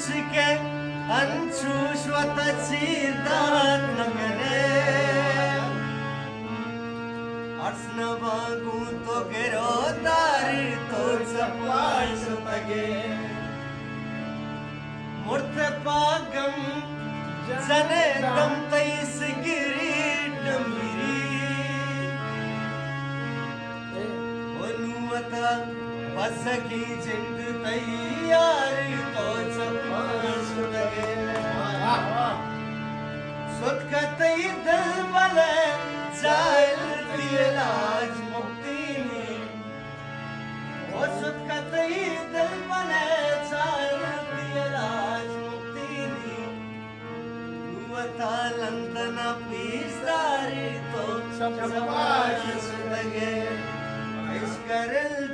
उसके अंशु स्वतःची दात नगरे अर्सन बागू तो गेरो तारी तो चपाल सुतगे मूर्त पागम जने दम तैस गिरी डमिरी वनुवता बस की जिंद तैयारी तो चपाल सुतगे सुत का तई दिल वाले चाल दिलाज मुक्ति में वो सुत का तई दिल वाले चाल दिलाज मुक्ति में नुवता लंदन पीसारी तो चपाल सुतगे इस करल